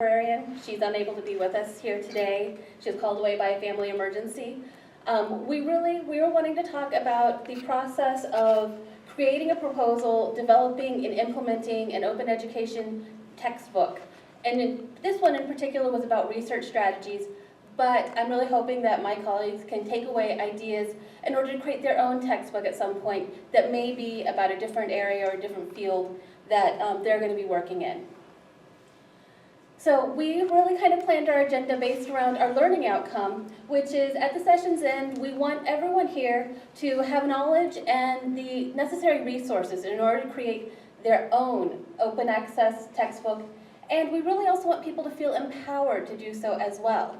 Librarian. She's unable to be with us here today. She was called away by a family emergency. We were wanting to talk about the process of creating a proposal, developing and implementing an open education textbook. And this one in particular was about research strategies, but I'm really hoping that my colleagues can take away ideas in order to create their own textbook at some point that may be about a different area or a different field that they're going to be working in. So we really kind of planned our agenda based around our learning outcome, which is at the session's end, we want everyone here to have knowledge and the necessary resources in order to create their own open access textbook. And we really also want people to feel empowered to do so as well.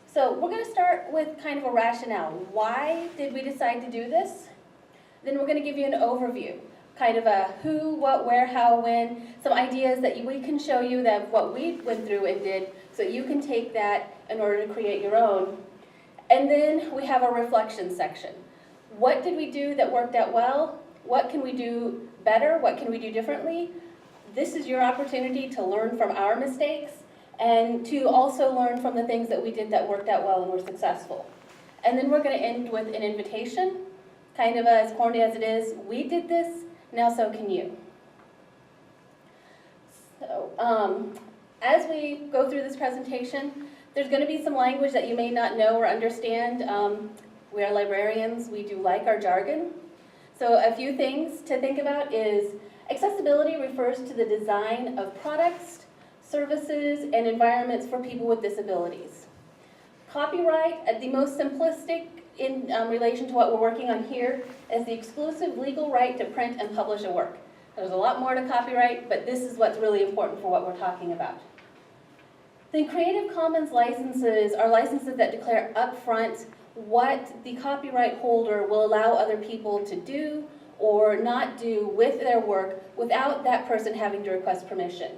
So we're going to start with kind of a rationale. Why did we decide to do this? Then we're going to give you an overview. Kind of a who, what, where, how, when, some ideas that we can show you that what we went through and did, so you can take that in order to create your own. And then we have a reflection section. What did we do that worked out well? What can we do better? What can we do differently? This is your opportunity to learn from our mistakes and to also learn from the things that we did that worked out well and were successful. And then we're going to end with an invitation, kind of as corny as it is. We did this. Now so can you. So as we go through this presentation, there's going to be some language that you may not know or understand. We are librarians, we do like our jargon. So a few things to think about is accessibility refers to the design of products, services, and environments for people with disabilities. Copyright, at the most simplistic in relation to what we're working on here, is the exclusive legal right to print and publish a work. There's a lot more to copyright, but this is what's really important for what we're talking about. The Creative Commons licenses are licenses that declare upfront what the copyright holder will allow other people to do or not do with their work without that person having to request permission.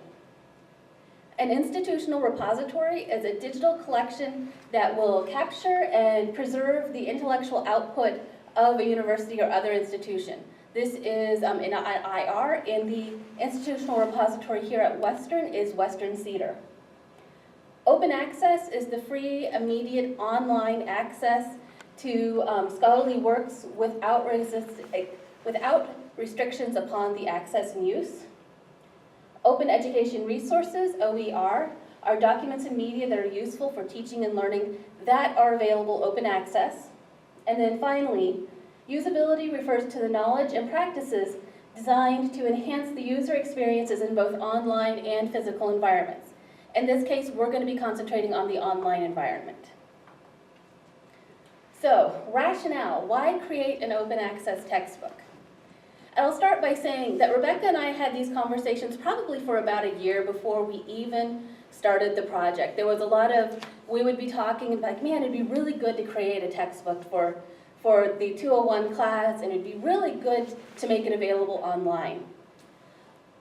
An institutional repository is a digital collection that will capture and preserve the intellectual output of a university or other institution. This is in IR, and the institutional repository here at Western is Western Cedar. Open access is the free, immediate, online access to scholarly works without restrictions upon the access and use. Open Education Resources, OER, are documents and media that are useful for teaching and learning that are available open access. And then finally, usability refers to the knowledge and practices designed to enhance the user experiences in both online and physical environments. In this case, we're going to be concentrating on the online environment. So, rationale, why create an open access textbook? I'll start by saying that Rebecca and I had these conversations probably for about a year before we even started the project. There was a lot of, we would be talking like, man, it'd be really good to create a textbook for the 201 class, and it'd be really good to make it available online.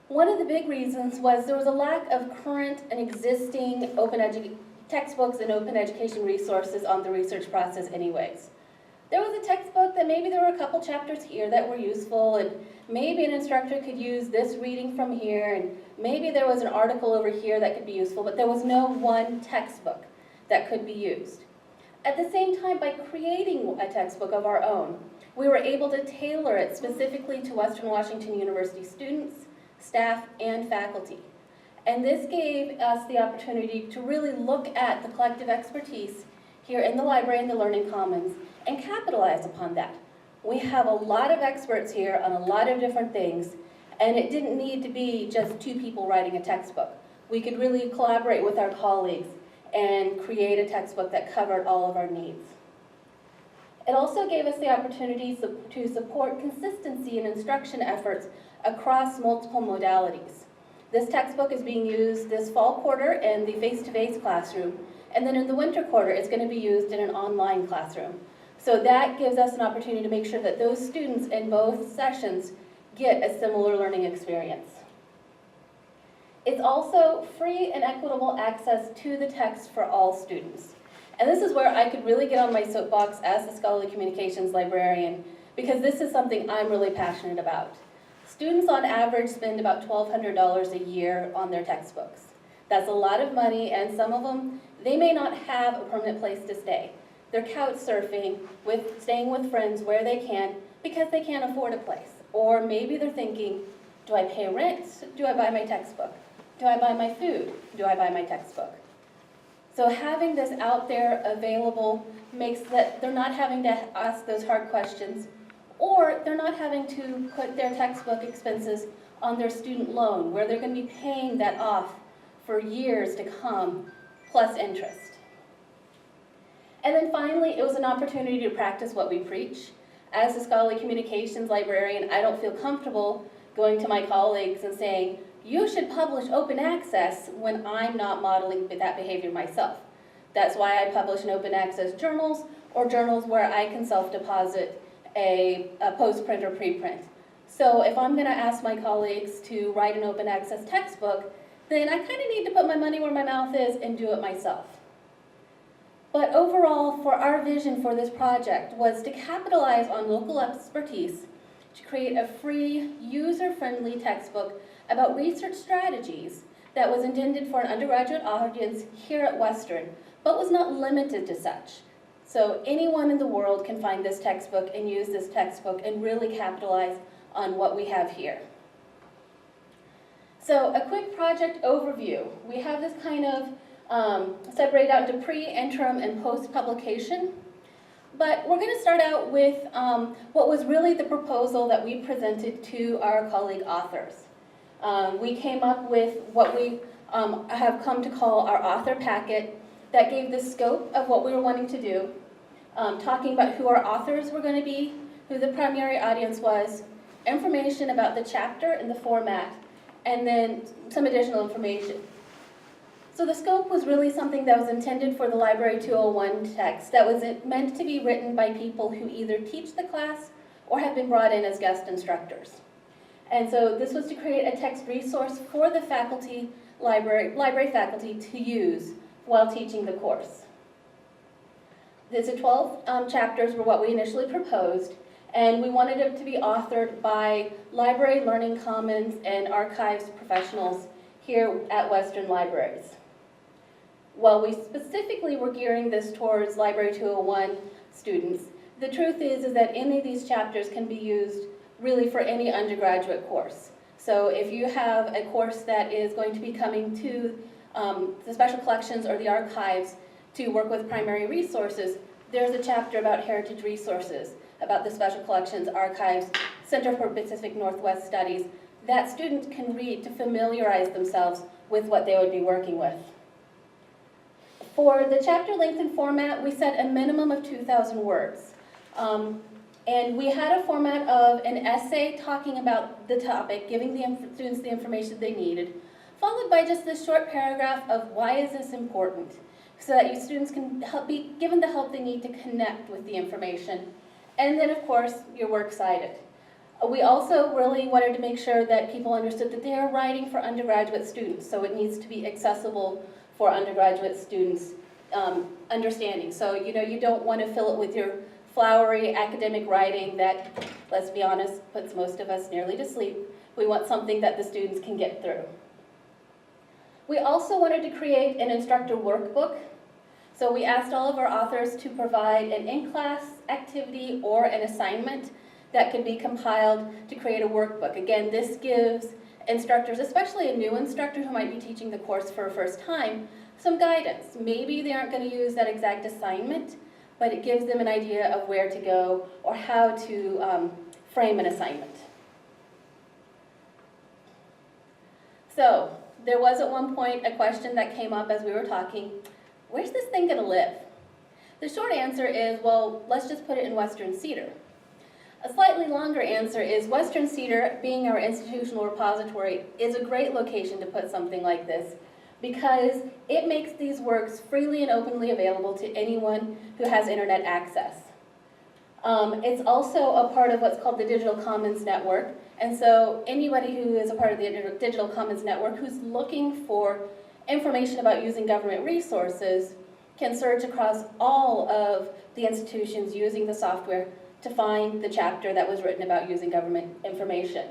One of the big reasons was there was a lack of current and existing textbooks and open education resources on the research process anyways. There was a textbook that maybe there were a couple chapters here that were useful, and maybe an instructor could use this reading from here, and maybe there was an article over here that could be useful, but there was no one textbook that could be used. At the same time, by creating a textbook of our own, we were able to tailor it specifically to Western Washington University students, staff, and faculty. And this gave us the opportunity to really look at the collective expertise here in the library and the Learning Commons and capitalize upon that. We have a lot of experts here on a lot of different things, and it didn't need to be just two people writing a textbook. We could really collaborate with our colleagues and create a textbook that covered all of our needs. It also gave us the opportunity to support consistency in instruction efforts across multiple modalities. This textbook is being used this fall quarter in the face-to-face classroom, and then in the winter quarter it's going to be used in an online classroom. So that gives us an opportunity to make sure that those students in both sessions get a similar learning experience. It's also free and equitable access to the text for all students. And this is where I could really get on my soapbox as a scholarly communications librarian, because this is something I'm really passionate about. Students on average spend about $1,200 a year on their textbooks. That's a lot of money, and some of them, they may not have a permanent place to stay. They're couch surfing, staying with friends where they can, because they can't afford a place. Or maybe they're thinking, do I pay rent? Do I buy my textbook? Do I buy my food? Do I buy my textbook? So having this out there available makes that they're not having to ask those hard questions, or they're not having to put their textbook expenses on their student loan, where they're going to be paying that off for years to come, plus interest. And then finally, it was an opportunity to practice what we preach. As a scholarly communications librarian, I don't feel comfortable going to my colleagues and saying, you should publish open access when I'm not modeling that behavior myself. That's why I publish in open access journals, or journals where I can self-deposit a post-print or preprint. So if I'm going to ask my colleagues to write an open access textbook, then I kind of need to put my money where my mouth is and do it myself. But overall, for our vision for this project was to capitalize on local expertise to create a free, user-friendly textbook about research strategies that was intended for an undergraduate audience here at Western, but was not limited to such. So anyone in the world can find this textbook and use this textbook and really capitalize on what we have here. So a quick project overview. We have this kind of separated out into pre, interim, and post-publication. But we're going to start out with what was really the proposal that we presented to our colleague authors. We came up with what we have come to call our author packet that gave the scope of what we were wanting to do, talking about who our authors were going to be, who the primary audience was, information about the chapter and the format, and then some additional information. So the scope was really something that was intended for the Library 201 text that was meant to be written by people who either teach the class or have been brought in as guest instructors. And so this was to create a text resource for the faculty, library faculty to use while teaching the course. These 12 chapters were what we initially proposed, and we wanted it to be authored by library learning commons and archives professionals here at Western Libraries. While we specifically were gearing this towards Library 201 students, the truth is that any of these chapters can be used really for any undergraduate course. So if you have a course that is going to be coming to the special collections or the archives to work with primary resources, there's a chapter about heritage resources, about the special collections, archives, Center for Pacific Northwest Studies, that students can read to familiarize themselves with what they would be working with. For the chapter length and format, we set a minimum of 2,000 words. And we had a format of an essay talking about the topic, giving the students the information they needed, followed by just this short paragraph of why is this important, so that you students can be given the help they need to connect with the information. And then, of course, your works cited. We also really wanted to make sure that people understood that they are writing for undergraduate students, so it needs to be accessible for undergraduate students' understanding. So, you don't want to fill it with your flowery academic writing that, let's be honest, puts most of us nearly to sleep. We want something that the students can get through. We also wanted to create an instructor workbook. So we asked all of our authors to provide an in-class activity or an assignment that could be compiled to create a workbook. Again, this gives instructors, especially a new instructor who might be teaching the course for a first time, some guidance. Maybe they aren't going to use that exact assignment, but it gives them an idea of where to go or how to frame an assignment. So there was at one point a question that came up as we were talking, where's this thing going to live? The short answer is, well, let's just put it in Western Cedar. A slightly longer answer is Western Cedar, being our institutional repository, is a great location to put something like this because it makes these works freely and openly available to anyone who has internet access. It's also a part of what's called the Digital Commons Network, and so anybody who is a part of the Digital Commons Network who's looking for information about using government resources can search across all of the institutions using the software to find the chapter that was written about using government information.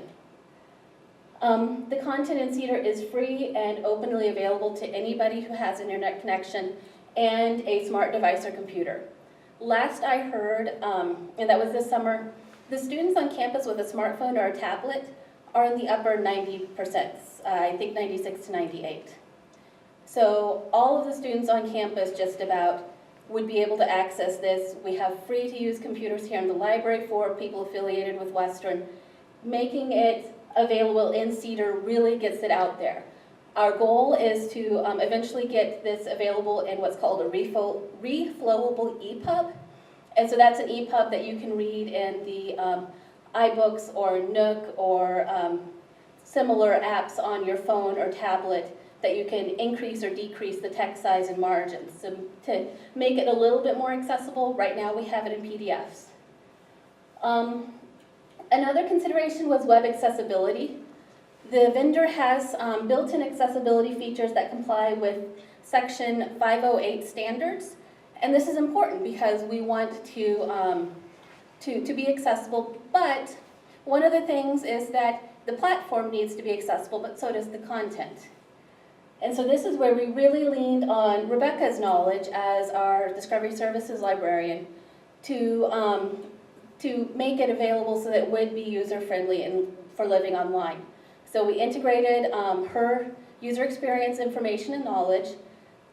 The content in Cedar is free and openly available to anybody who has an internet connection and a smart device or computer. Last I heard, and that was this summer, the students on campus with a smartphone or a tablet are in the upper 90%, I think 96 to 98. So all of the students on campus just about would be able to access this. We have free to use computers here in the library for people affiliated with Western. Making it available in Cedar really gets it out there. Our goal is to eventually get this available in what's called a reflowable EPUB. And so that's an EPUB that you can read in the iBooks or Nook or similar apps on your phone or tablet that you can increase or decrease the text size and margins. So to make it a little bit more accessible, right now we have it in PDFs. Another consideration was web accessibility. The vendor has built-in accessibility features that comply with Section 508 standards, and this is important because we want to be accessible, but one of the things is that the platform needs to be accessible, but so does the content. And so this is where we really leaned on Rebecca's knowledge as our Discovery Services Librarian to make it available so that it would be user-friendly and for living online. So we integrated her user experience information and knowledge,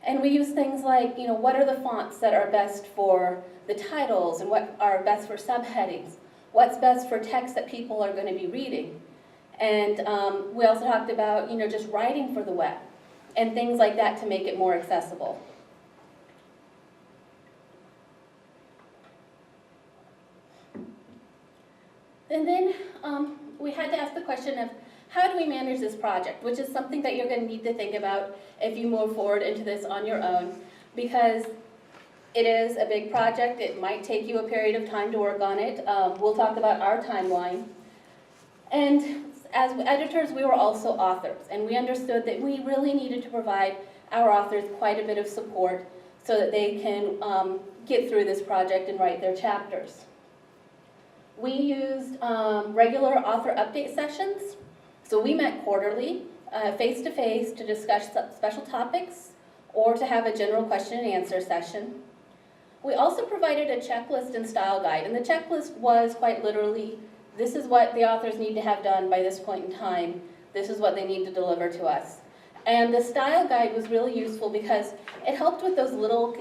and we use things like, what are the fonts that are best for the titles and what are best for subheadings, what's best for text that people are going to be reading. And we also talked about, just writing for the web and things like that to make it more accessible. And then we had to ask the question of how do we manage this project, which is something that you're going to need to think about if you move forward into this on your own, because it is a big project. It might take you a period of time to work on it. We'll talk about our timeline. And as editors, we were also authors, and we understood that we really needed to provide our authors quite a bit of support so that they can get through this project and write their chapters. We used regular author update sessions. So we met quarterly, face-to-face, to discuss special topics or to have a general question and answer session. We also provided a checklist and style guide, and the checklist was quite literally, this is what the authors need to have done by this point in time. This is what they need to deliver to us. And the style guide was really useful because it helped with those little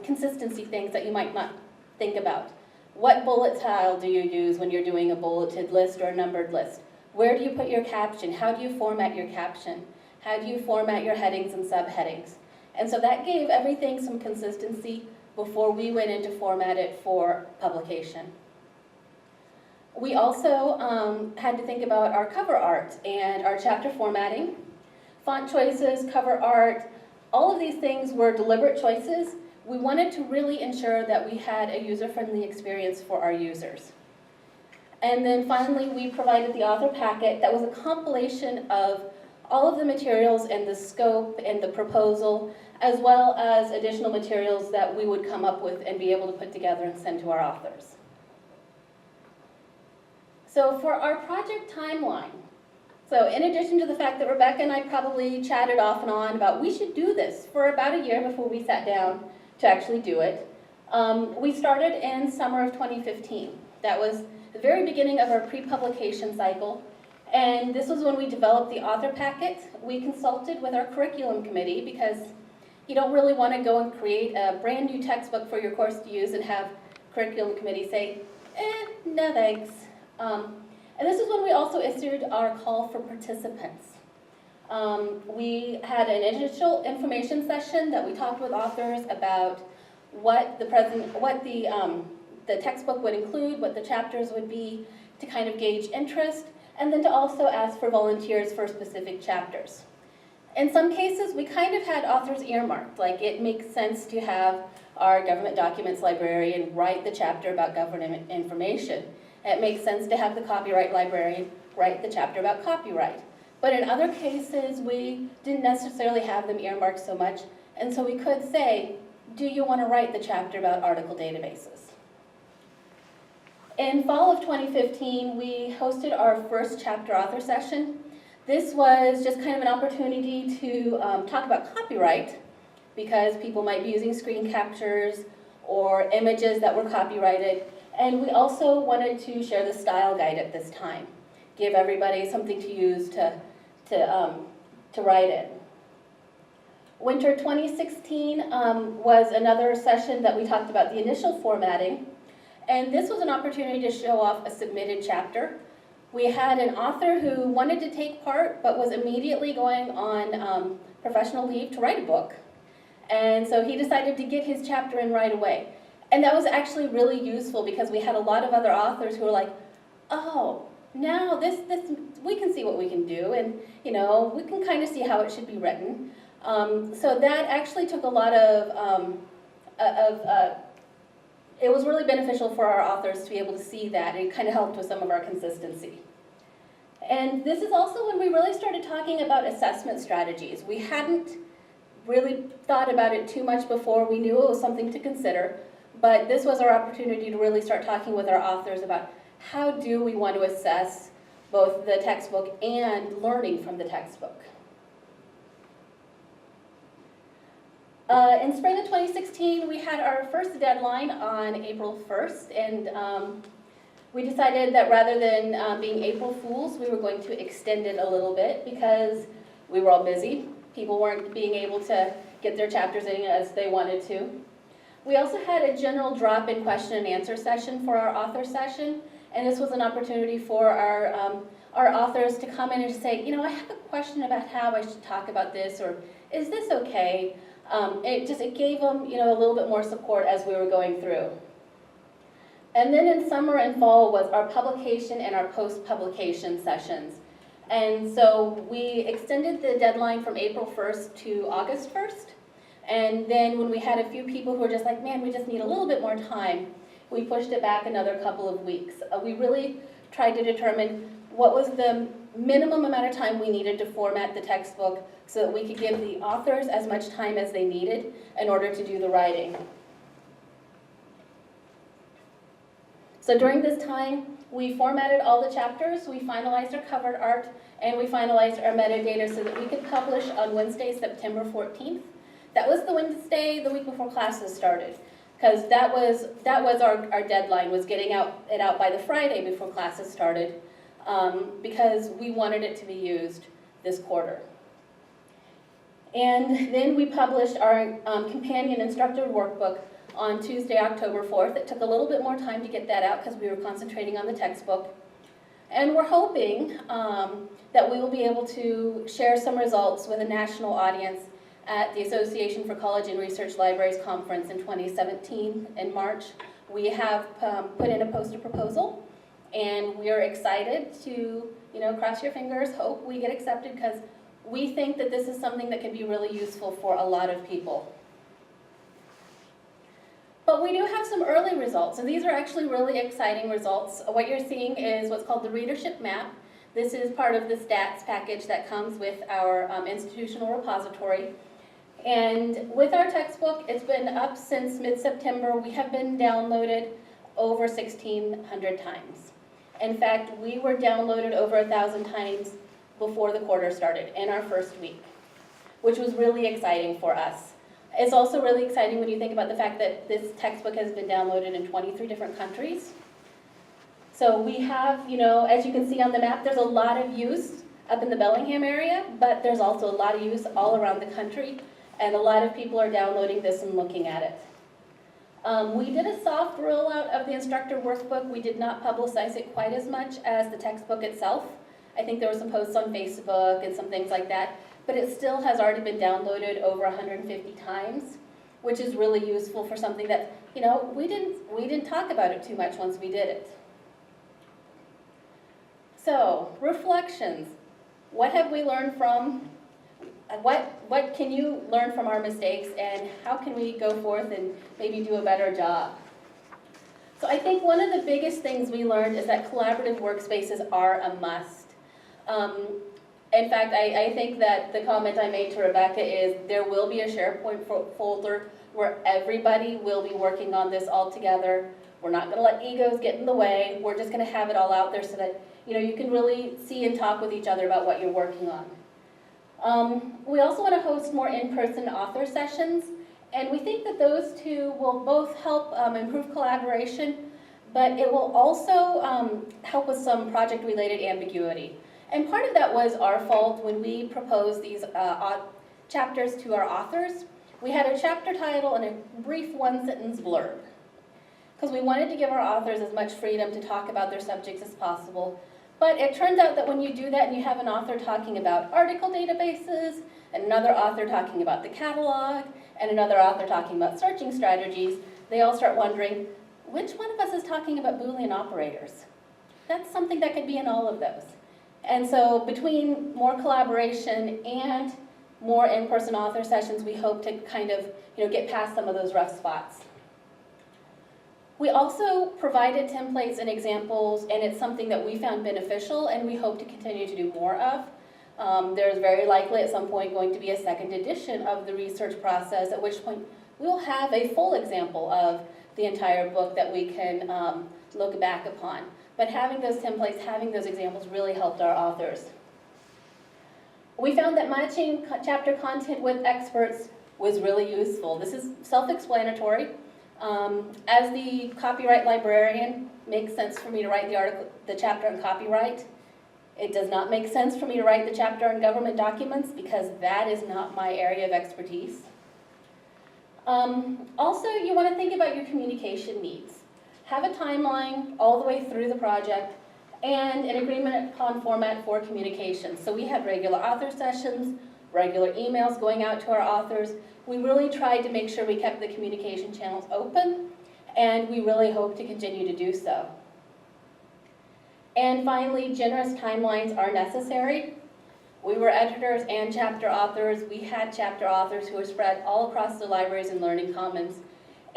consistency things that you might not think about. What bullet style do you use when you're doing a bulleted list or a numbered list? Where do you put your caption? How do you format your caption? How do you format your headings and subheadings? And so that gave everything some consistency before we went in to format it for publication. We also had to think about our cover art and our chapter formatting. Font choices, cover art, all of these things were deliberate choices. We wanted to really ensure that we had a user-friendly experience for our users. And then finally, we provided the author packet that was a compilation of all of the materials and the scope and the proposal, as well as additional materials that we would come up with and be able to put together and send to our authors. So for our project timeline, so in addition to the fact that Rebecca and I probably chatted off and on about we should do this for about a year before we sat down to actually do it, we started in summer of 2015. That was the very beginning of our pre-publication cycle, and this was when we developed the author packet. We consulted with our curriculum committee because you don't really want to go and create a brand new textbook for your course to use and have curriculum committee say, no thanks. And this is when we also issued our call for participants. We had an initial information session that we talked with authors about what the textbook would include, what the chapters would be, to kind of gauge interest, and then to also ask for volunteers for specific chapters. In some cases, we kind of had authors earmarked, like it makes sense to have our government documents librarian write the chapter about government information. It makes sense to have the copyright librarian write the chapter about copyright. But in other cases, we didn't necessarily have them earmarked so much, and so we could say, do you want to write the chapter about article databases? In fall of 2015, we hosted our first chapter author session. This was just kind of an opportunity to talk about copyright, because people might be using screen captures or images that were copyrighted. And we also wanted to share the style guide at this time, give everybody something to use to write in. Winter 2016 was another session that we talked about the initial formatting, and this was an opportunity to show off a submitted chapter. We had an author who wanted to take part but was immediately going on professional leave to write a book, and so he decided to get his chapter in right away. And that was actually really useful because we had a lot of other authors who were like, oh, now this we can see what we can do, and we can kind of see how it should be written. So that actually took a lot of it was really beneficial for our authors to be able to see that. It kind of helped with some of our consistency. And this is also when we really started talking about assessment strategies. We hadn't really thought about it too much before. We knew it was something to consider, but this was our opportunity to really start talking with our authors about how do we want to assess both the textbook and learning from the textbook. In spring of 2016, we had our first deadline on April 1st, and we decided that rather than being April Fools, we were going to extend it a little bit because we were all busy. People weren't being able to get their chapters in as they wanted to. We also had a general drop-in question and answer session for our author session, and this was an opportunity for our authors to come in and say, I have a question about how I should talk about this, or is this okay? It gave them, a little bit more support as we were going through. And then in summer and fall was our publication and our post-publication sessions. And so we extended the deadline from April 1st to August 1st. And then when we had a few people who were just like, man, we just need a little bit more time, we pushed it back another couple of weeks. We really tried to determine what was the minimum amount of time we needed to format the textbook so that we could give the authors as much time as they needed in order to do the writing. So during this time, we formatted all the chapters, we finalized our cover art, and we finalized our metadata so that we could publish on Wednesday, September 14th. That was the Wednesday, the week before classes started, because that was our deadline, was getting it out by the Friday before classes started, because we wanted it to be used this quarter. And then we published our companion instructor workbook on Tuesday, October 4th. It took a little bit more time to get that out because we were concentrating on the textbook. And we're hoping that we will be able to share some results with a national audience at the Association for College and Research Libraries Conference in 2017 in March. We have put in a poster proposal, and we are excited to, cross your fingers, hope we get accepted, because we think that this is something that can be really useful for a lot of people. But we do have some early results, and these are actually really exciting results. What you're seeing is what's called the readership map. This is part of the stats package that comes with our institutional repository. And with our textbook, it's been up since mid-September. We have been downloaded over 1,600 times. In fact, we were downloaded over 1,000 times before the quarter started in our first week, which was really exciting for us. It's also really exciting when you think about the fact that this textbook has been downloaded in 23 different countries. So we have, as you can see on the map, there's a lot of use up in the Bellingham area, but there's also a lot of use all around the country, and a lot of people are downloading this and looking at it. We did a soft rollout of the instructor workbook. We did not publicize it quite as much as the textbook itself. I think there were some posts on Facebook and some things like that, but it still has already been downloaded over 150 times, which is really useful for something that, we didn't talk about it too much once we did it. So, reflections. What have we learned from, what can you learn from our mistakes, and how can we go forth and maybe do a better job? So I think one of the biggest things we learned is that collaborative workspaces are a must. In fact, I think that the comment I made to Rebecca is there will be a SharePoint folder where everybody will be working on this all together. We're not going to let egos get in the way. We're just going to have it all out there so that you can really see and talk with each other about what you're working on. We also want to host more in-person author sessions, and we think that those two will both help improve collaboration, but it will also help with some project-related ambiguity. And part of that was our fault when we proposed these chapters to our authors. We had a chapter title and a brief one-sentence blurb, because we wanted to give our authors as much freedom to talk about their subjects as possible. But it turns out that when you do that and you have an author talking about article databases, and another author talking about the catalog, and another author talking about searching strategies, they all start wondering, which one of us is talking about Boolean operators? That's something that could be in all of those. And so between more collaboration and more in-person author sessions, we hope to kind of get past some of those rough spots. We also provided templates and examples, and it's something that we found beneficial and we hope to continue to do more of. There's very likely at some point going to be a second edition of the research process, at which point we'll have a full example of the entire book that we can look back upon. But having those templates, having those examples really helped our authors. We found that matching chapter content with experts was really useful. This is self-explanatory. As the copyright librarian, it makes sense for me to write the chapter on copyright. It does not make sense for me to write the chapter on government documents because that is not my area of expertise. Also, you want to think about your communication needs. Have a timeline all the way through the project and an agreement upon format for communication. So we had regular author sessions, regular emails going out to our authors. We really tried to make sure we kept the communication channels open, and we really hope to continue to do so. And finally, generous timelines are necessary. We were editors and chapter authors. We had chapter authors who were spread all across the libraries and learning commons,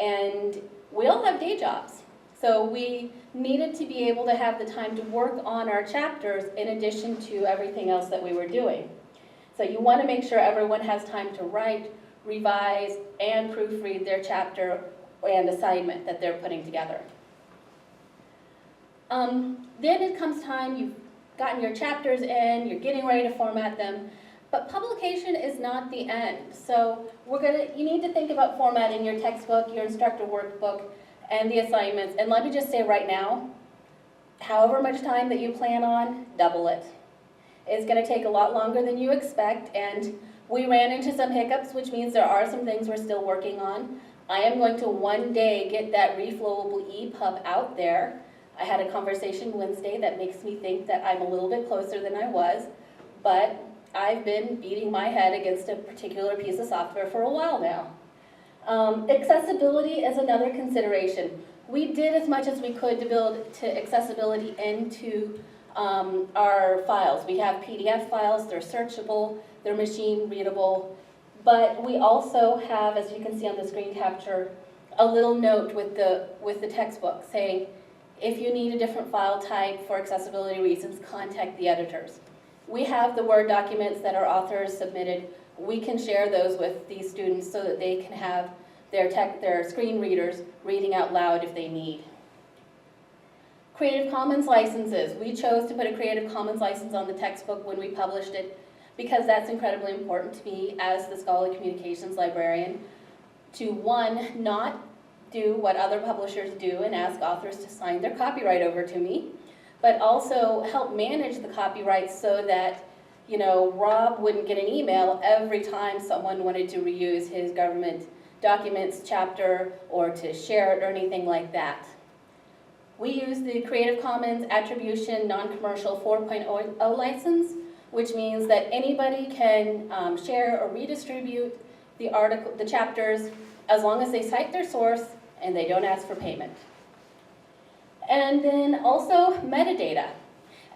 and we all have day jobs. So we needed to be able to have the time to work on our chapters in addition to everything else that we were doing. So you want to make sure everyone has time to write, revise, and proofread their chapter and assignment that they're putting together. Then it comes time, you've gotten your chapters in, you're getting ready to format them, but publication is not the end. So you need to think about formatting your textbook, your instructor workbook, and the assignments. And let me just say right now, however much time that you plan on, double it. It's going to take a lot longer than you expect, and we ran into some hiccups, which means there are some things we're still working on. I am going to one day get that reflowable EPUB out there. I had a conversation Wednesday that makes me think that I'm a little bit closer than I was, but I've been beating my head against a particular piece of software for a while now. Accessibility is another consideration. We did as much as we could to build accessibility into our files. We have PDF files, they're searchable, they're machine readable, but we also have, as you can see on the screen capture, a little note with the textbook saying, if you need a different file type for accessibility reasons, contact the editors. We have the Word documents that our authors submitted. We can share those with these students so that they can have their screen readers reading out loud if they need. Creative Commons licenses. We chose to put a Creative Commons license on the textbook when we published it because that's incredibly important to me as the scholarly communications librarian to, one, not do what other publishers do and ask authors to sign their copyright over to me, but also help manage the copyright so that Rob wouldn't get an email every time someone wanted to reuse his government documents chapter or to share it or anything like that. We use the Creative Commons Attribution Non-Commercial 4.0 license, which means that anybody can share or redistribute the chapters as long as they cite their source and they don't ask for payment. And then also metadata.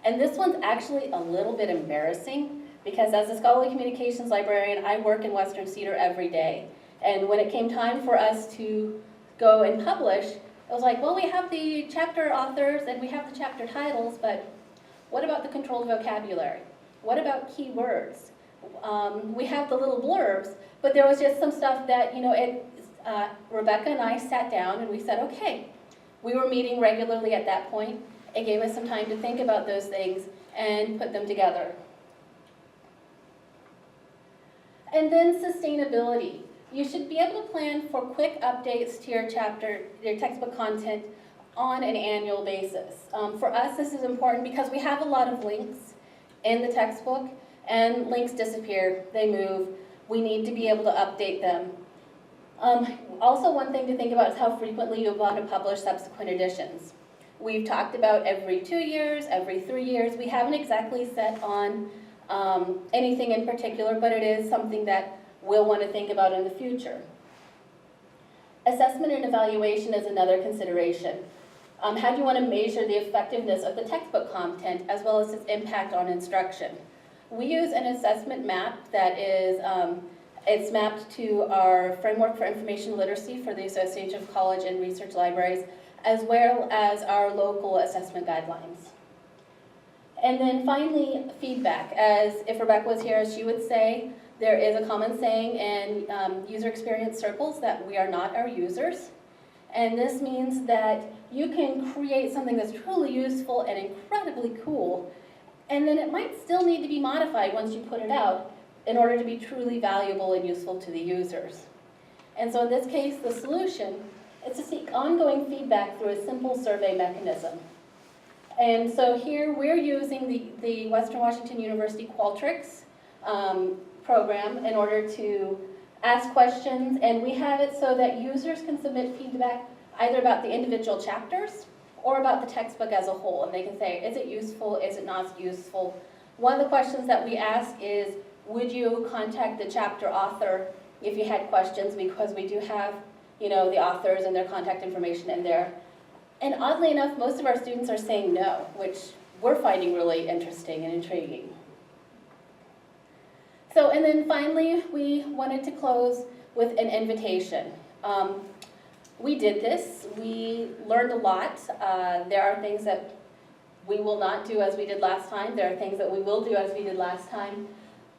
And this one's actually a little bit embarrassing because as a scholarly communications librarian, I work in Western Cedar every day. And when it came time for us to go and publish, it was like, well, we have the chapter authors and we have the chapter titles, but what about the controlled vocabulary? What about keywords? We have the little blurbs, but there was just some stuff that, Rebecca and I sat down and we said, okay, we were meeting regularly at that point, It gave us some time to think about those things and put them together. And then sustainability. You should be able to plan for quick updates to your textbook content on an annual basis. For us, this is important because we have a lot of links in the textbook, and links disappear, they move. We need to be able to update them. Also, one thing to think about is how frequently you want to publish subsequent editions. We've talked about every 2 years, every 3 years. We haven't exactly set on anything in particular, but it is something that we'll want to think about in the future. Assessment and evaluation is another consideration. How do you want to measure the effectiveness of the textbook content as well as its impact on instruction? We use an assessment map that is, it's mapped to our Framework for Information Literacy for the Association of College and Research Libraries, as well as our local assessment guidelines. And then finally, feedback. As if Rebecca was here, she would say, there is a common saying in user experience circles that we are not our users. And this means that you can create something that's truly useful and incredibly cool, and then it might still need to be modified once you put it out in order to be truly valuable and useful to the users. And so in this case, the solution is to seek ongoing feedback through a simple survey mechanism. And so here we're using the Western Washington University Qualtrics program in order to ask questions, and we have it so that users can submit feedback either about the individual chapters or about the textbook as a whole. And they can say, is it useful, is it not useful? One of the questions that we ask is, would you contact the chapter author if you had questions, because we do have, the authors and their contact information in there. And oddly enough, most of our students are saying no, which we're finding really interesting and intriguing. So, and then finally, we wanted to close with an invitation. We did this, we learned a lot. There are things that we will not do as we did last time. There are things that we will do as we did last time.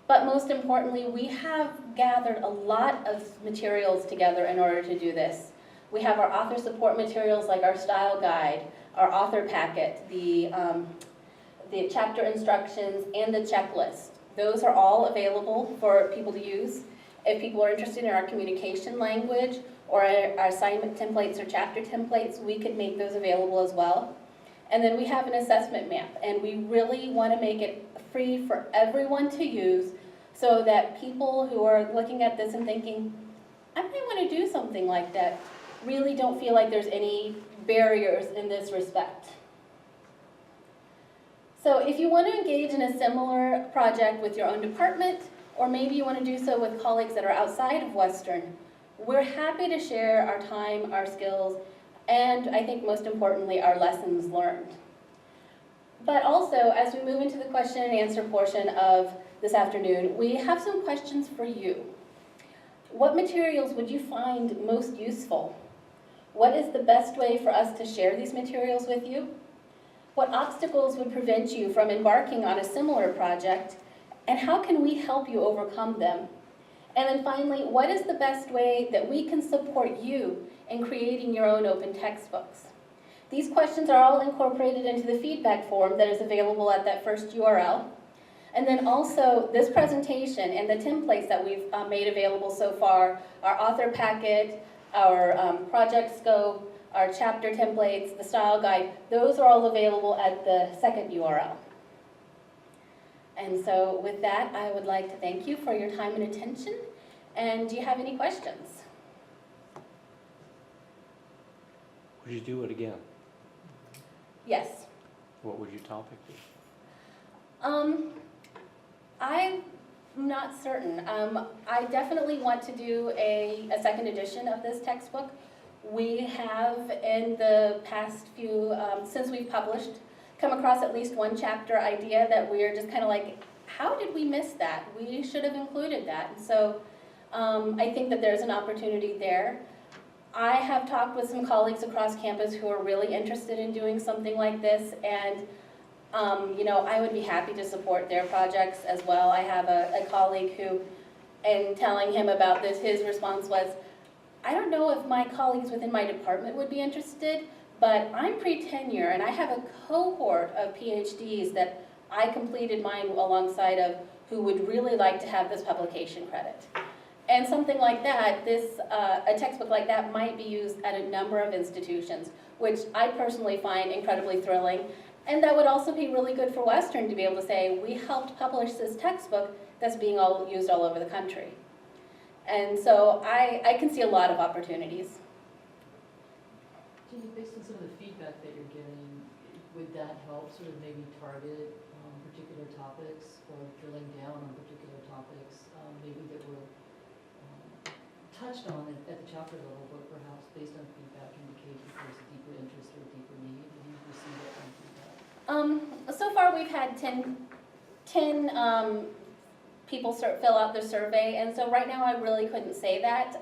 But most importantly, we have gathered a lot of materials together in order to do this. We have our author support materials like our style guide, our author packet, the chapter instructions, and the checklist. Those are all available for people to use. If people are interested in our communication language or our assignment templates or chapter templates, we could make those available as well. And then we have an assessment map, and we really want to make it free for everyone to use so that people who are looking at this and thinking, I might want to do something like that, really don't feel like there's any barriers in this respect. So if you want to engage in a similar project with your own department, or maybe you want to do so with colleagues that are outside of Western, we're happy to share our time, our skills, and I think most importantly, our lessons learned. But also, as we move into the question and answer portion of this afternoon, we have some questions for you. What materials would you find most useful? What is the best way for us to share these materials with you? What obstacles would prevent you from embarking on a similar project, and how can we help you overcome them? And then finally, what is the best way that we can support you in creating your own open textbooks? These questions are all incorporated into the feedback form that is available at that first URL. And then also this presentation and the templates that we've made available so far, our author packet, our project scope, our chapter templates, the style guide, those are all available at the second URL. And so with that, I would like to thank you for your time and attention. And do you have any questions? Would you do it again? Yes. What would your topic be? I'm not certain. I definitely want to do a second edition of this textbook. We have, in the past few, since we've published, come across at least one chapter idea that we're just kind of like, how did we miss that? We should have included that. And so I think that there's an opportunity there. I have talked with some colleagues across campus who are really interested in doing something like this, and I would be happy to support their projects as well. I have a colleague who, in telling him about this, his response was, I don't know if my colleagues within my department would be interested, But I'm pre-tenure, and I have a cohort of PhDs that I completed mine alongside of who would really like to have this publication credit. And something like that, a textbook like that might be used at a number of institutions, which I personally find incredibly thrilling. And that would also be really good for Western to be able to say, we helped publish this textbook that's being used all over the country. And so I can see a lot of opportunities. Jenny, based on some of the feedback that you're getting, would that help sort of maybe target particular topics or drilling down on particular topics maybe that were touched on at the chapter level, but perhaps based on feedback indicate that there's a deeper interest or a deeper need? Have you received that kind of feedback? So far we've had 10 people fill out the survey, and so right now I really couldn't say that.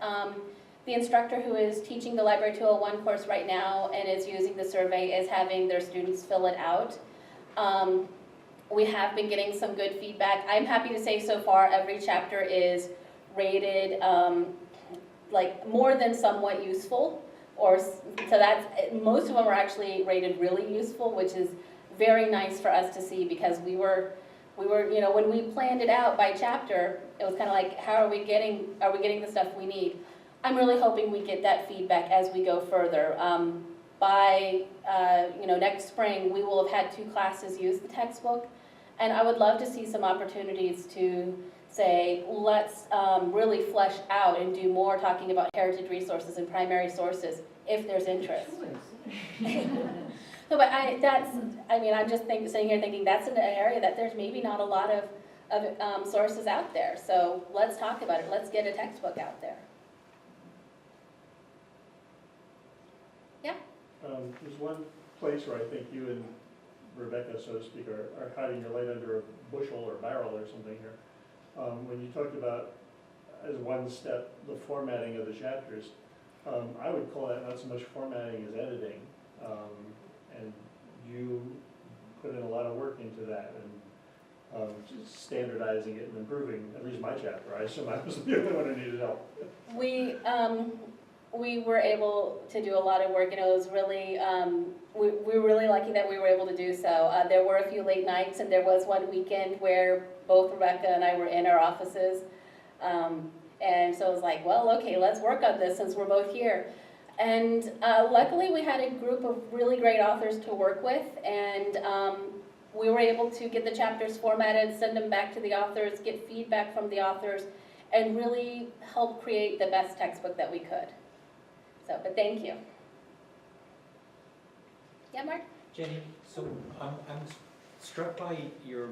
The instructor who is teaching the Library 201 course right now and is using the survey is having their students fill it out. We have been getting some good feedback. I'm happy to say so far every chapter is rated like more than somewhat useful, or so that's, most of them are actually rated really useful, which is very nice for us to see, because we were, you know, when we planned it out by chapter, it was kind of like, how are we getting the stuff we need? I'm really hoping we get that feedback as we go further. By you know, next spring, we will have had 2 classes use the textbook, and I would love to see some opportunities to say, let's really flesh out and do more talking about heritage resources and primary sources if there's interest. No, but I'm just sitting here thinking that's an area that there's maybe not a lot of sources out there. So let's talk about it. Let's get a textbook out there. Yeah? There's one place where I think you and Rebecca, so to speak, are hiding your light under a bushel or barrel or something here. When you talked about, as one step, the formatting of the chapters, I would call that not so much formatting as editing. And you put in a lot of work into that, and just standardizing it and improving at least my chapter. I assume I was the only one who needed help. We were able to do a lot of work, and it was really, we were really lucky that we were able to do so. There were a few late nights, and there was one weekend where both Rebecca and I were in our offices. And so it was like, well, okay, let's work on this since we're both here. And luckily we had a group of really great authors to work with, and we were able to get the chapters formatted, send them back to the authors, get feedback from the authors, and really help create the best textbook that we could. So, but thank you. Yeah, Mark? Jenny, so I'm struck by your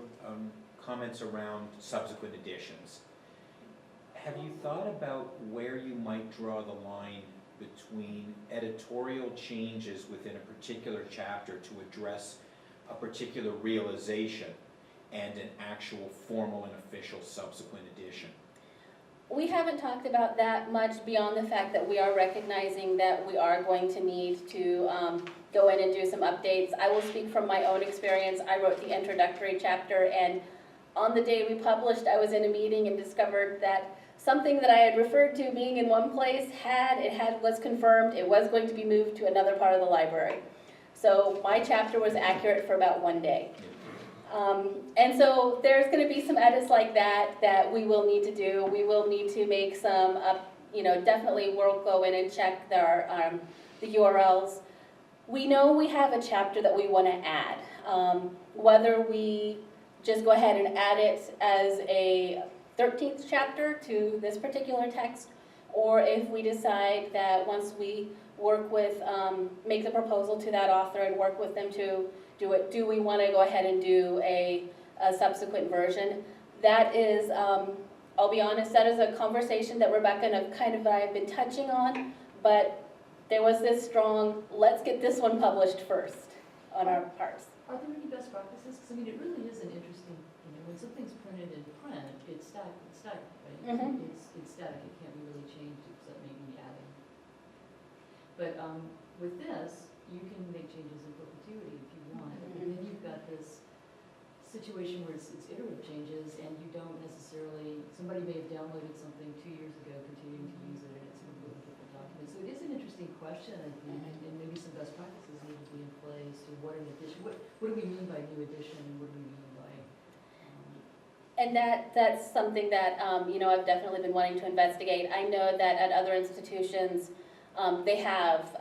comments around subsequent editions. Have you thought about where you might draw the line between editorial changes within a particular chapter to address a particular realization and an actual formal and official subsequent edition? We haven't talked about that much beyond the fact that we are recognizing that we are going to need to go in and do some updates. I will speak from my own experience. I wrote the introductory chapter, and on the day we published, I was in a meeting and discovered that something that I had referred to being in one place was confirmed. It was going to be moved to another part of the library. So my chapter was accurate for about 1 day. And so there's going to be some edits like that we will need to do. We will need to make some, definitely we'll go in and check the URLs. We know we have a chapter that we want to add. Whether we just go ahead and add it as a 13th chapter to this particular text, or if we decide that once we work with, make the proposal to that author and work with them to do it, do we want to go ahead and do a subsequent version? That is, I'll be honest, that is a conversation that Rebecca and I have been touching on, but there was this strong, let's get this one published first on our parts. Are there any best practices? Because it really is an interesting, when something's printed in print, it's static, right? Mm-hmm. It's static, it can't be really changed except maybe adding. But with this, you can make changes in perpetuity if you want. Mm-hmm. And then you've got this situation where it's iterative changes, and you don't necessarily, somebody may have downloaded something 2 years ago, continuing to use it, and it's a completely different document. So it is an interesting question, I think, and maybe some best practices need to be in place. So what an addition, what do we mean by new addition, and what do we mean by? And that's something that, I've definitely been wanting to investigate. I know that at other institutions, they have,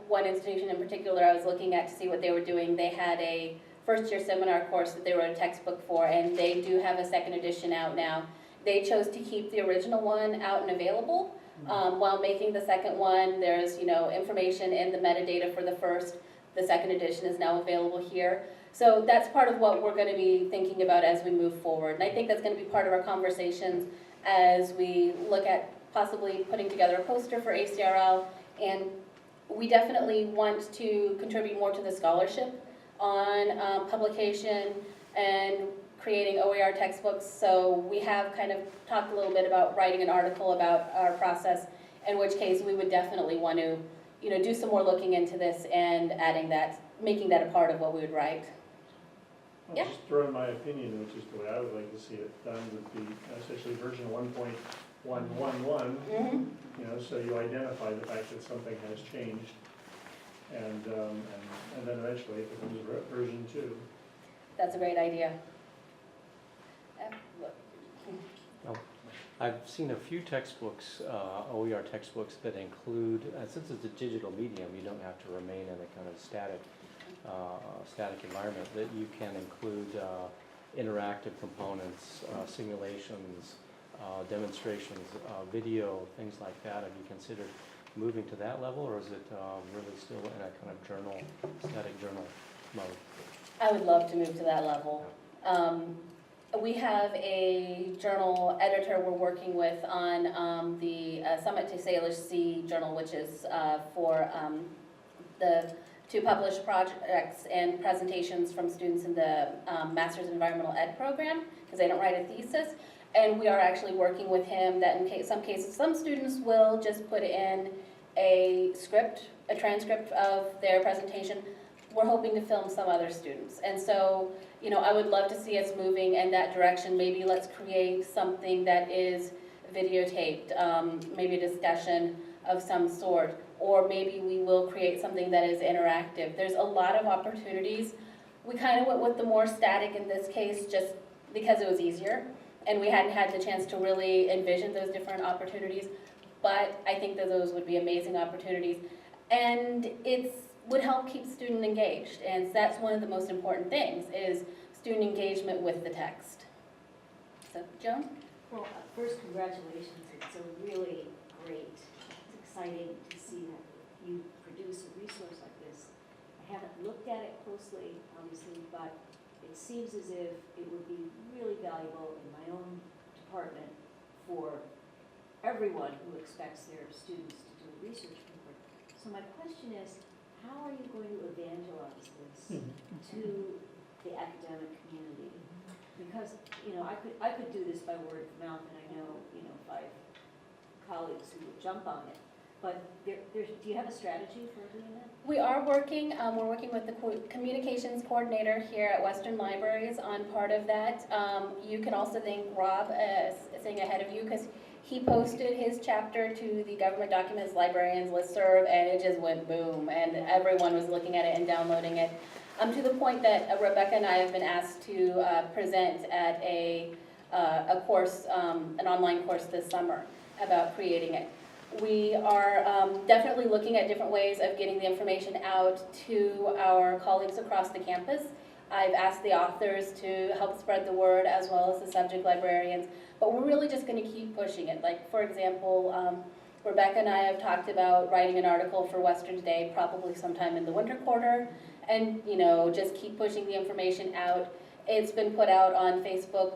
one institution in particular I was looking at to see what they were doing. They had a first-year seminar course that they wrote a textbook for, and they do have a second edition out now. They chose to keep the original one out and available. While making the second one, there's, information in the metadata for the first. The second edition is now available here. So that's part of what we're going to be thinking about as we move forward. And I think that's going to be part of our conversations as we look at possibly putting together a poster for ACRL. And we definitely want to contribute more to the scholarship on publication and creating OER textbooks. So we have kind of talked a little bit about writing an article about our process, in which case we would definitely want to, do some more looking into this and adding that, making that a part of what we would write. I'll Yeah. just throw in my opinion, which is the way I would like to see it done, would be essentially version 1.111, so you identify the fact that something has changed, and then eventually it becomes version 2. That's a great idea. I've seen a few textbooks, OER textbooks that include, since it's a digital medium, you don't have to remain in a kind of static environment, that you can include interactive components, simulations, demonstrations, video, things like that. Have you considered moving to that level, or is it really still in a kind of static journal mode? I would love to move to that level. We have a journal editor we're working with on the Summit to Salish Sea journal, which is for to publish projects and presentations from students in the Master's in Environmental Ed program, because they don't write a thesis. And we are actually working with him that in some cases, some students will just put in a transcript of their presentation. We're hoping to film some other students. And so, I would love to see us moving in that direction. Maybe let's create something that is videotaped, maybe a discussion of some sort, or maybe we will create something that is interactive. There's a lot of opportunities. We kind of went with the more static in this case just because it was easier, and we hadn't had the chance to really envision those different opportunities, but I think that those would be amazing opportunities. And would help keep student engaged, and that's one of the most important things, is student engagement with the text. So, Joan? Well, first, congratulations. It's a really great, it's exciting to see that you produce a resource like this. I haven't looked at it closely, obviously, but it seems as if it would be really valuable in my own department for everyone who expects their students to do a research paper. So my question is, how are you going to evangelize this to the academic community? Because, I could do this by word of mouth, and I know, 5 colleagues who would jump on it. But do you have a strategy for doing that? We are working, we're working with the communications coordinator here at Western Libraries on part of that. You can also thank Rob, sitting ahead of you, because he posted his chapter to the Government Documents Librarians listserv, and it just went boom, and everyone was looking at it and downloading it. To the point that Rebecca and I have been asked to present at a course, an online course this summer about creating it. We are definitely looking at different ways of getting the information out to our colleagues across the campus. I've asked the authors to help spread the word, as well as the subject librarians, but we're really just going to keep pushing it. Like, for example, Rebecca and I have talked about writing an article for Western Today, probably sometime in the winter quarter, and just keep pushing the information out. It's been put out on Facebook,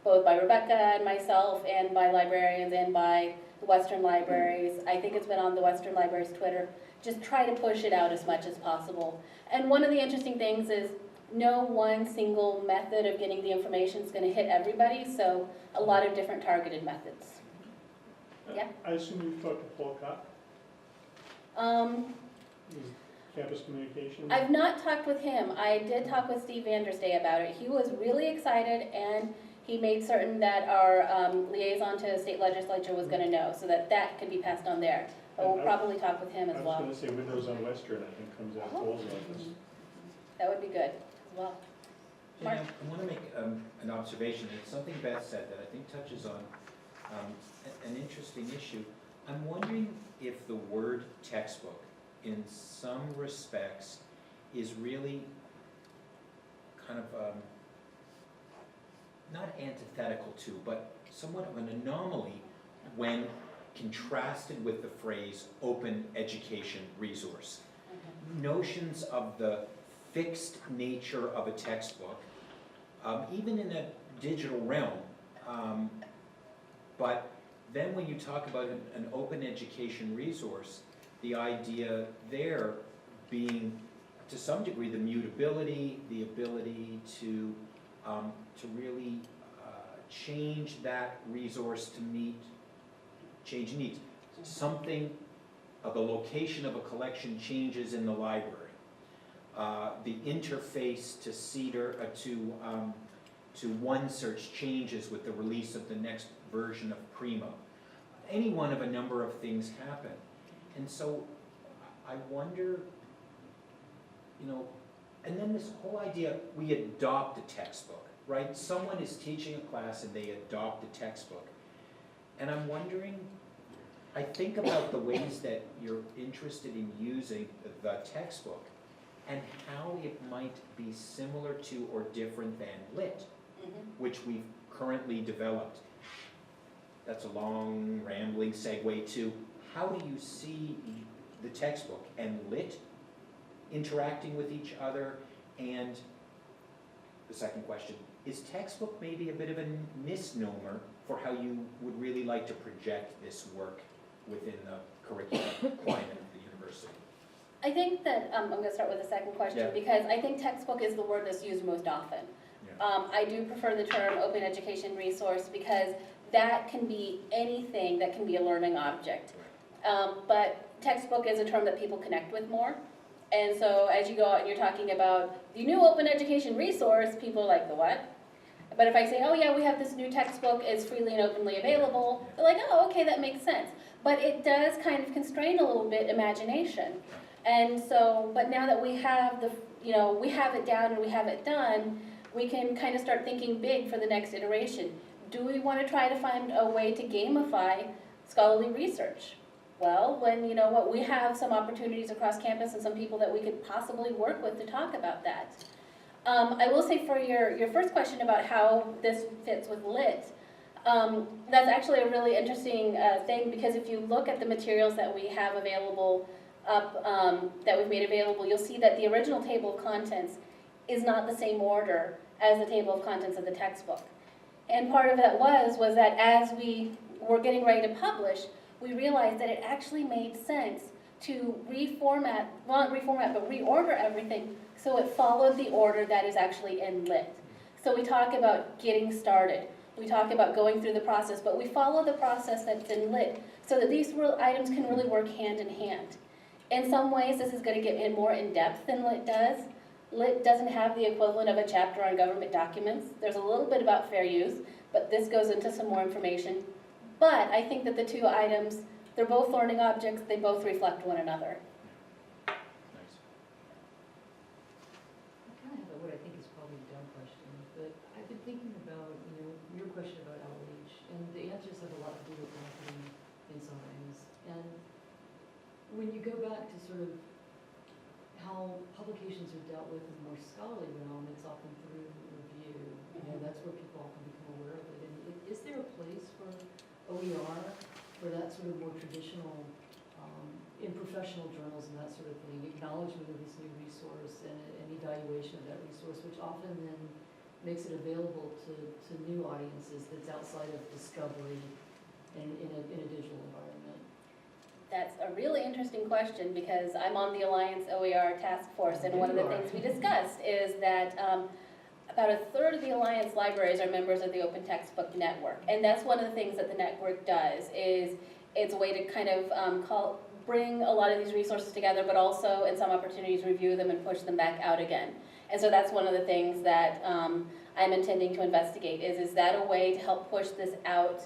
both by Rebecca and myself, and by librarians, and by the Western Libraries. I think it's been on the Western Libraries Twitter. Just try to push it out as much as possible. And one of the interesting things is no one single method of getting the information is going to hit everybody, so a lot of different targeted methods. Yeah? I assume you've talked to Paul Kopp, Campus Communications? I've not talked with him. I did talk with Steve Vandersday about it. He was really excited, and he made certain that our liaison to state legislature was gonna know, so that that could be passed on there. But we'll probably talk with him as well. I was gonna say Windows on Western, I think, comes out to Toll's office. That would be good as well. Jenny, I want to make an observation. It's something Beth said that I think touches on an interesting issue. I'm wondering if the word textbook, in some respects, is really kind of not antithetical to, but somewhat of an anomaly when contrasted with the phrase open education resource. Notions of the fixed nature of a textbook, even in a digital realm, but then when you talk about an open education resource, the idea there being, to some degree, the mutability, the ability to really change that resource to meet change needs. Something, the location of a collection changes in the library. The interface to to OneSearch changes with the release of the next version of Primo. Any one of a number of things happen. And so I wonder, and then this whole idea, we adopt a textbook, right? Someone is teaching a class and they adopt a textbook. And I'm wondering, I think about the ways that you're interested in using the textbook and how it might be similar to or different than Lit, which we've currently developed. That's a long, rambling segue to how do you see the textbook and Lit interacting with each other? And the second question, is textbook maybe a bit of a misnomer for how you would really like to project this work within the curriculum climate of the university? I think that, I'm gonna start with the second question, Yeah. because I think textbook is the word that's used most often. Yeah. I do prefer the term open education resource because that can be anything that can be a learning object. But textbook is a term that people connect with more. And so as you go out and you're talking about the new open education resource, people are like, the what? But if I say, oh yeah, we have this new textbook, it's freely and openly available, they're like, oh, okay, that makes sense. But it does kind of constrain a little bit imagination. And so, but now that we have we have it down and we have it done, we can kind of start thinking big for the next iteration. Do we want to try to find a way to gamify scholarly research? Well, when we have some opportunities across campus and some people that we could possibly work with to talk about that. I will say for your first question about how this fits with Lit, that's actually a really interesting thing, because if you look at the materials that we have available that we've made available, you'll see that the original table of contents is not the same order as the table of contents of the textbook. And part of that was that as we were getting ready to publish, we realized that it actually made sense to reformat, well not reformat, but reorder everything so it followed the order that is actually in Lit. So we talk about getting started, we talk about going through the process, but we follow the process that's in Lit so that these items can really work hand in hand. In some ways, this is going to get in more in depth than Lit does. Lit doesn't have the equivalent of a chapter on government documents. There's a little bit about fair use, but this goes into some more information. But I think that the two items, they're both learning objects, they both reflect one another. Nice. I kind of have what I think is probably a dumb question, but I've been thinking about, your question about outreach, and the answers have a lot to do with marketing in some ways. And when you go back to sort of how publications are dealt with in a more scholarly realm, it's often through review. That's where people often become aware of it. And is there a place for OER, for that sort of more traditional, in professional journals and that sort of thing, acknowledgement of this new resource and evaluation of that resource, which often then makes it available to new audiences that's outside of discovery and in a digital environment? That's a really interesting question, because I'm on the Alliance OER task force, and one of the things we discussed is that about a third of the Alliance libraries are members of the Open Textbook Network. And that's one of the things that the network does, is it's a way to kind of bring a lot of these resources together, but also in some opportunities review them and push them back out again. And so that's one of the things that I'm intending to investigate. Is that a way to help push this out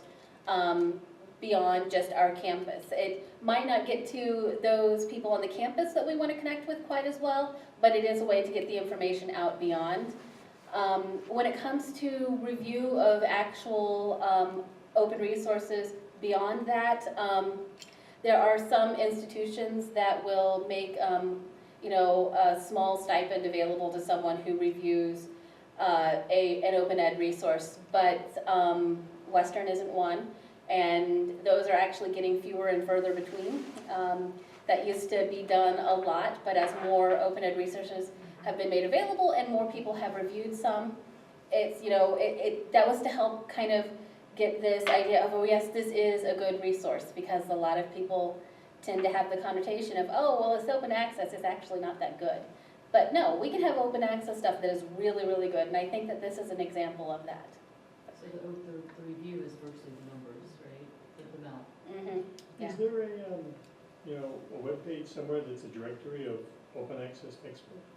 beyond just our campus? It might not get to those people on the campus that we want to connect with quite as well, but it is a way to get the information out beyond. When it comes to review of actual open resources beyond that, there are some institutions that will make a small stipend available to someone who reviews an open ed resource, but Western isn't one, and those are actually getting fewer and further between. That used to be done a lot, but as more open ed resources have been made available and more people have reviewed some, it's, that was to help kind of get this idea of, oh yes, this is a good resource, because a lot of people tend to have the connotation of, oh, well, it's open access, it's actually not that good. But no, we can have open access stuff that is really, really good, and I think that this is an example of that. So the review is versus the numbers, right? The amount. Mm-hmm. Yeah. Is there a webpage somewhere that's a directory of open access textbooks?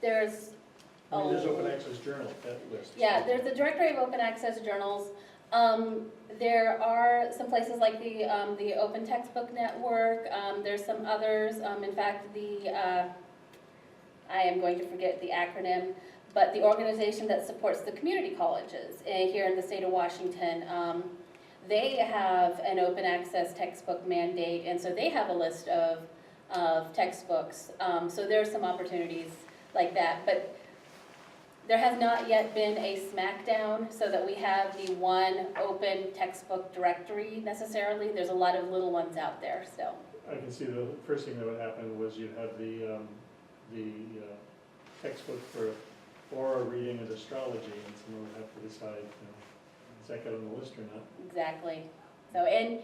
There's, I mean, there's open access journal, that list. yeah, there's a directory of open access journals. There are some places like the Open Textbook Network. There's some others. In fact, I am going to forget the acronym, but the organization that supports the community colleges here in the state of Washington, they have an open access textbook mandate, and so they have a list of textbooks. So there's some opportunities like that, but there has not yet been a smackdown so that we have the one open textbook directory necessarily. There's a lot of little ones out there, so. I can see the first thing that would happen was you'd have the textbook for oral reading and astrology, and someone would have to decide, is that got on the list or not? Exactly. So, and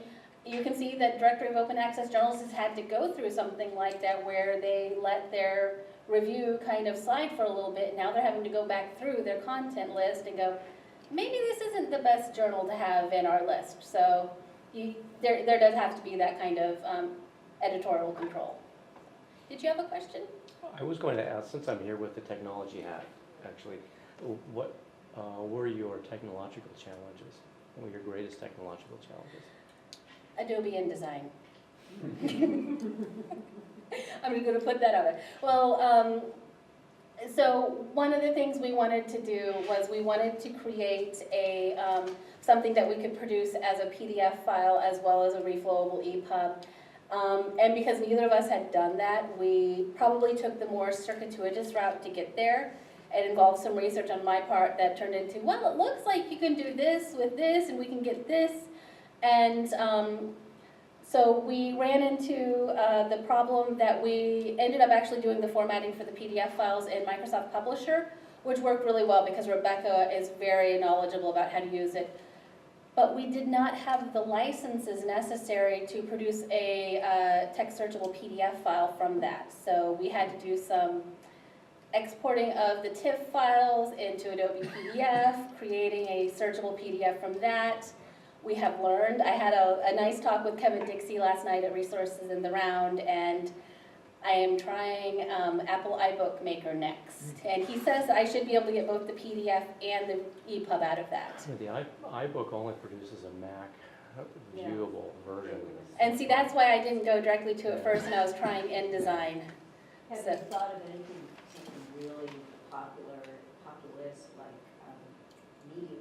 you can see that Directory of Open Access Journals has had to go through something like that where they let their review kind of slide for a little bit. Now they're having to go back through their content list and go, maybe this isn't the best journal to have in our list. So there does have to be that kind of editorial control. Did you have a question? I was going to ask, since I'm here with the technology hat, actually, what were your technological challenges? What were your greatest technological challenges? Adobe InDesign. I'm going to put that out there. Well, so one of the things we wanted to do was we wanted to create a something that we could produce as a PDF file as well as a reflowable EPUB. And because neither of us had done that, we probably took the more circuitous route to get there. It involved some research on my part that turned into, well, it looks like you can do this with this and we can get this. And so we ran into the problem that we ended up actually doing the formatting for the PDF files in Microsoft Publisher, which worked really well because Rebecca is very knowledgeable about how to use it. But we did not have the licenses necessary to produce a text searchable PDF file from that. So we had to do some exporting of the TIFF files into Adobe PDF, creating a searchable PDF from that. We have learned. I had a nice talk with Kevin Dixie last night at Resources in the Round, and I am trying Apple iBook Maker next. And he says I should be able to get both the PDF and the EPUB out of that. The iBook only produces a Mac viewable version. And see, that's why I didn't go directly to it first, and I was trying InDesign. Have So- you thought of anything, something really populist, like Medium?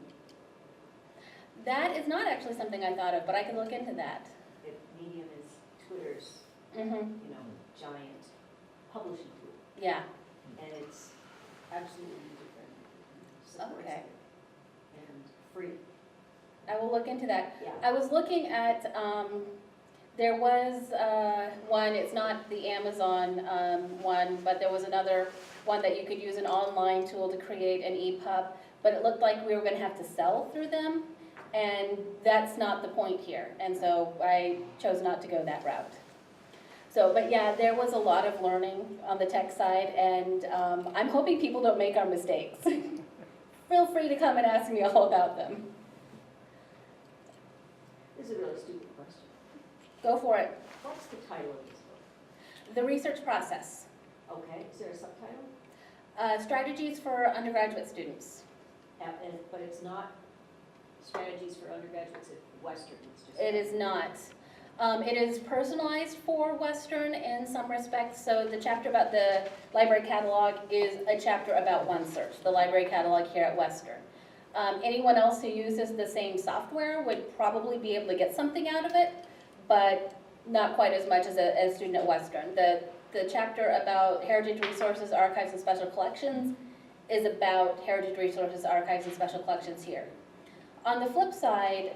That is not actually something I thought of, but I can look into that. If Medium is Twitter's, Mm-hmm. giant publishing tool, Yeah. and it's absolutely different, supports Okay. it, and free. I will look into that. Yeah. I was looking at, there was one, it's not the Amazon one, but there was another one that you could use an online tool to create an EPUB, but it looked like we were going to have to sell through them, and that's not the point here, and so I chose not to go that route. So, but yeah, there was a lot of learning on the tech side, and I'm hoping people don't make our mistakes. Feel free to come and ask me all about them. This is a really stupid question. Go for it. What's the title of this book? The research process. Okay, is there a subtitle? Strategies for undergraduate students. But it's not strategies for undergraduates at Western, it's just. It is not. It is personalized for Western in some respects. So the chapter about the library catalog is a chapter about OneSearch, the library catalog here at Western. Anyone else who uses the same software would probably be able to get something out of it, but not quite as much as a student at Western. The chapter about heritage resources, archives, and special collections is about heritage resources, archives, and special collections here. On the flip side,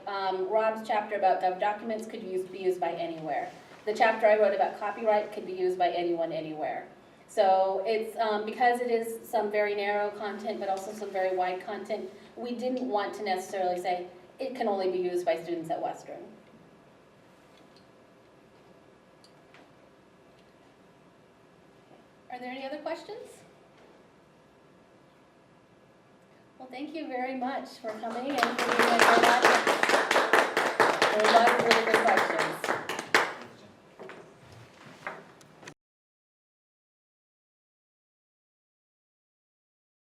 Rob's chapter about Gov documents could be used by anywhere. The chapter I wrote about copyright could be used by anyone, anywhere. So it's, because it is some very narrow content, but also some very wide content, we didn't want to necessarily say it can only be used by students at Western. Are there any other questions? Well, thank you very much for coming and for being a lot of really good